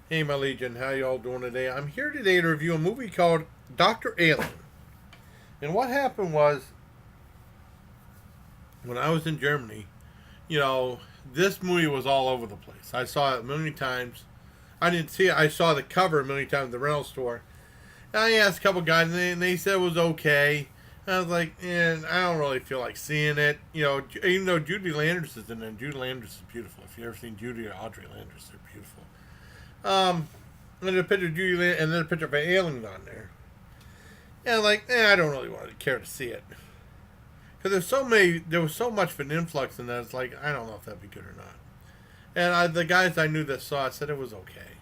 Hey, my Legion, how y'all doing today? I'm here today to review a movie called Dr. Alien. And what happened was, when I was in Germany, this movie was all over the place. I saw it a million times. I didn't see it. I saw the cover a million times at the rental store. And I asked a couple guys, and they said it was okay. And I was like, I don't really feel like seeing it. Even though Judy Landers is in it, Judy Landers is beautiful. If you've ever seen Judy or Audrey Landers, they're beautiful. And then a picture of Judy Land, and then a picture of an alien on there. And like, I don't really want to care to see it because there was so much of an influx in that. It's like I don't know if that'd be good or not. And the guys I knew that saw it said it was okay.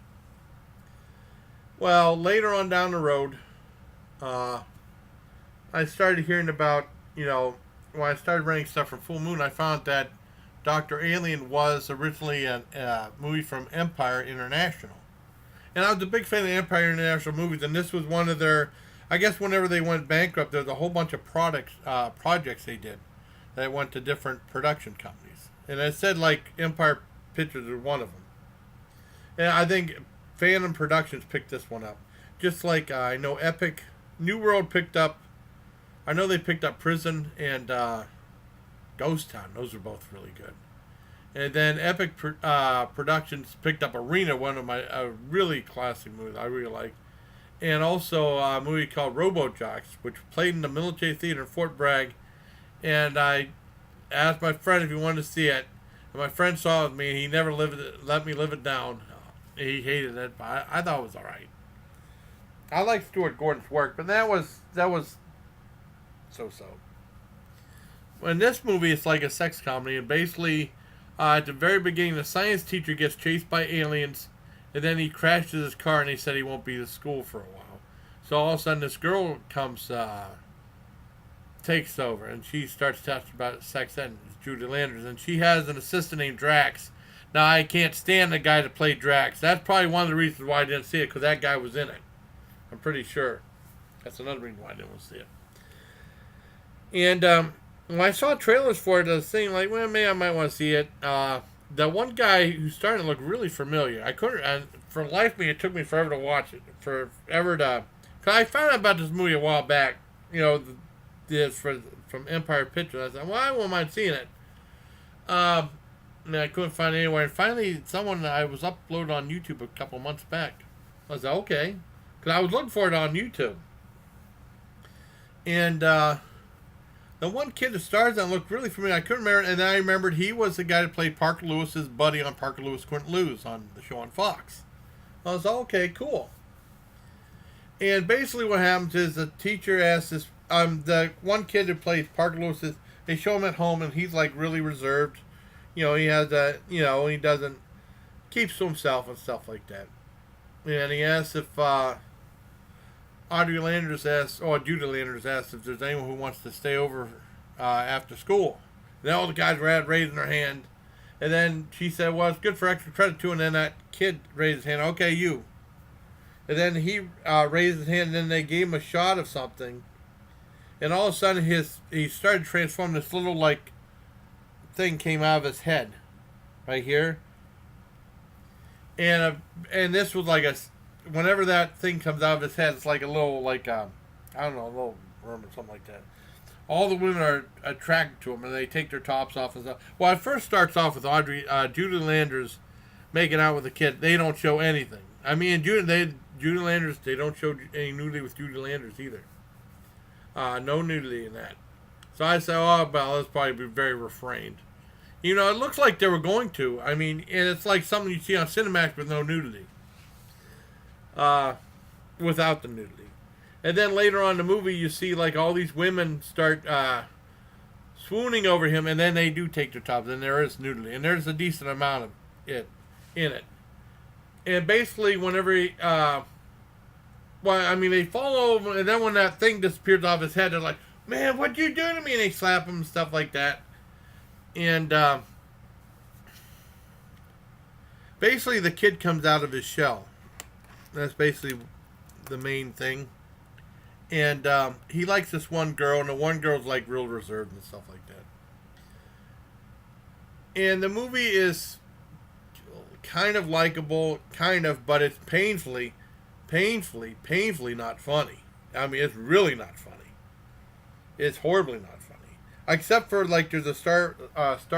Well, later on down the road, uh, I started hearing about when I started renting stuff from Full Moon, I found that Doctor Alien was originally a movie from Empire International. And I was a big fan of the Empire International movies, and this was one of their. I guess whenever they went bankrupt, there's a whole bunch of projects they did that went to different production companies, and it said like Empire Pictures was one of them. And I think Phantom Productions picked this one up, just like I know Epic, New World picked up. I know they picked up Prison and Ghost Town. Those are both really good. And then Epic Productions picked up Arena, one of my really classic movies I really like. And also a movie called Robo-Jocks, which played in the military theater in Fort Bragg. And I asked my friend if he wanted to see it. And my friend saw it with me, and he never let me live it down. He hated it, but I thought it was all right. I like Stuart Gordon's work, but that was so-so. In this movie, it's like a sex comedy, and basically at the very beginning, the science teacher gets chased by aliens, and then he crashes his car, and they said he won't be to school for a while. So all of a sudden, this girl comes, takes over, and she starts talking about sex ed. It's Judy Landers, and she has an assistant named Drax. Now, I can't stand the guy that played Drax. That's probably one of the reasons why I didn't see it, because that guy was in it. I'm pretty sure. That's another reason why I didn't want to see it. And when I saw trailers for it, I was thinking, like, well, maybe I might want to see it. The one guy who's starting to look really familiar. I couldn't, for life of me, it took me forever to watch it. Cause I found out about this movie a while back. This from Empire Pictures. I said, well, I won't mind seeing it. And I couldn't find it anywhere. And finally, someone I was uploaded on YouTube a couple months back. I was like, okay, cause I was looking for it on YouTube. And the one kid that stars that looked really familiar. I couldn't remember, and then I remembered he was the guy that played Parker Lewis's buddy on Parker Lewis Couldn't Lose on the show on Fox. I was like, okay, cool. And basically, what happens is the teacher asks this. The one kid that plays Parker Lewis's. They show him at home, and he's like really reserved. He has a. He doesn't keeps to himself and stuff like that. And he asks if Judy Landers asks if there's anyone who wants to stay over after school. And then all the guys were raising their hand. And then she said, well, it's good for extra credit too. And then that kid raised his hand. Okay, you. And then he raised his hand, and then they gave him a shot of something. And all of a sudden, he started transforming. This little, like, thing came out of his head. Right here. And this was like whenever that thing comes out of his head, it's like a little, like, I don't know, a little worm or something like that. All the women are attracted to him, and they take their tops off and stuff. Well, it first starts off with Judy Landers making out with a kid. They don't show anything. I mean, Judy Landers, they don't show any nudity with Judy Landers either. No nudity in that. So I said, oh, well, that's probably be very refrained. It looks like they were going to. I mean, and it's like something you see on Cinemax with no nudity. Without the nudity. And then later on in the movie, you see like all these women start swooning over him, and then they do take their tops, and there is nudity, and there's a decent amount of it in it. And basically, whenever they fall over, and then when that thing disappears off his head, they're like, "Man, what'd you do to me?" And they slap him and stuff like that. And basically, the kid comes out of his shell. That's basically the main thing. And he likes this one girl, and the one girl's like real reserved and stuff like that. And the movie is kind of likable, kind of, but it's painfully not funny. I mean, it's really not funny. It's horribly not funny. Except for, like, there's a Star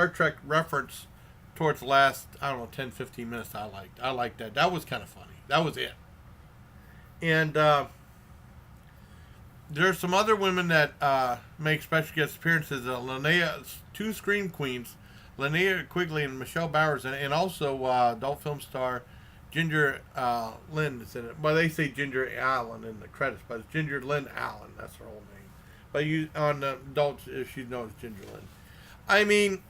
Trek reference towards the last, I don't know, 10, 15 minutes I liked. I liked that. That was kind of funny. That was it. And there's some other women that make special guest appearances. Two Scream Queens, Linnea Quigley and Michelle Bowers, and also adult film star Ginger Lynn is in it. Well, they say Ginger Allen in the credits, but it's Ginger Lynn Allen. That's her whole name. But on the adults, she knows Ginger Lynn. I mean,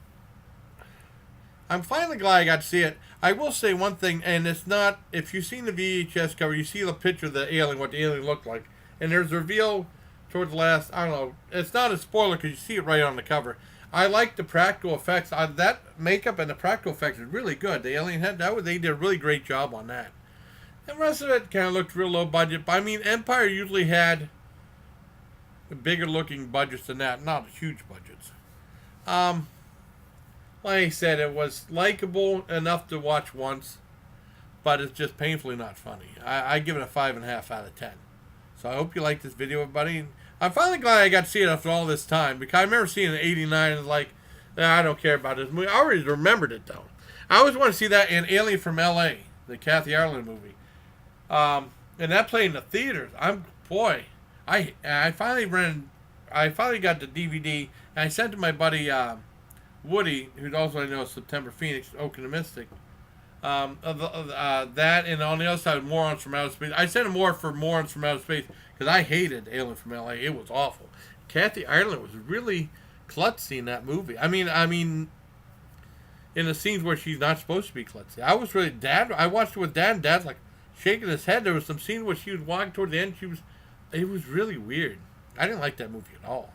I'm finally glad I got to see it. I will say one thing, and it's not, if you've seen the VHS cover, you see the picture of the alien, what the alien looked like. And there's a reveal towards the last, I don't know, it's not a spoiler because you see it right on the cover. I like the practical effects. That makeup and the practical effects is really good. The alien head, they did a really great job on that. The rest of it kind of looked real low budget. But I mean, Empire usually had bigger looking budgets than that, not huge budgets. Like I said, it was likable enough to watch once, but it's just painfully not funny. I give it a 5.5 out of 10. So I hope you like this video, everybody. I'm finally glad I got to see it after all this time, because I remember seeing it in '89 and like, I don't care about this movie. I already remembered it though. I always want to see that in Alien from L.A., the Kathy Ireland movie, and that played in the theaters. I finally got the DVD, and I sent to my buddy Woody, who also I know is September Phoenix, Oak and the Mystic. That, and on the other side, Morons from Outer Space. I sent him more for Morons from Outer Space because I hated Alien from L.A. It was awful. Kathy Ireland was really klutzy in that movie. I mean, in the scenes where she's not supposed to be klutzy. I watched it with Dad, and Dad's like shaking his head. There was some scene where she was walking toward the end. It was really weird. I didn't like that movie at all.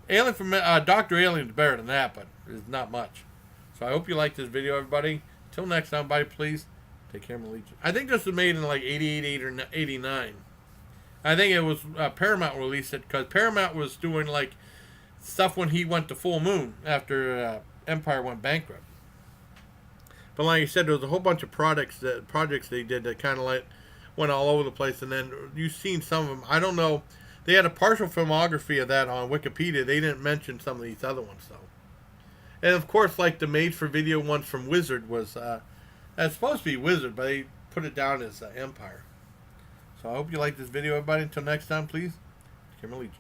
Alien from Dr. Alien's better than that, but it's not much. So I hope you like this video, everybody. Till next time, bye, please. Take care, my legion. I think this was made in like 88 or 89. I think it was Paramount released it because Paramount was doing like stuff when he went to Full Moon after Empire went bankrupt. But like I said, there was a whole bunch of projects they did that kind of like went all over the place. And then you've seen some of them. I don't know. They had a partial filmography of that on Wikipedia. They didn't mention some of these other ones though. And of course, like the made-for-video ones from Wizard was, it's supposed to be Wizard, but they put it down as Empire. So I hope you like this video, everybody. Until next time, please, take care, my legion.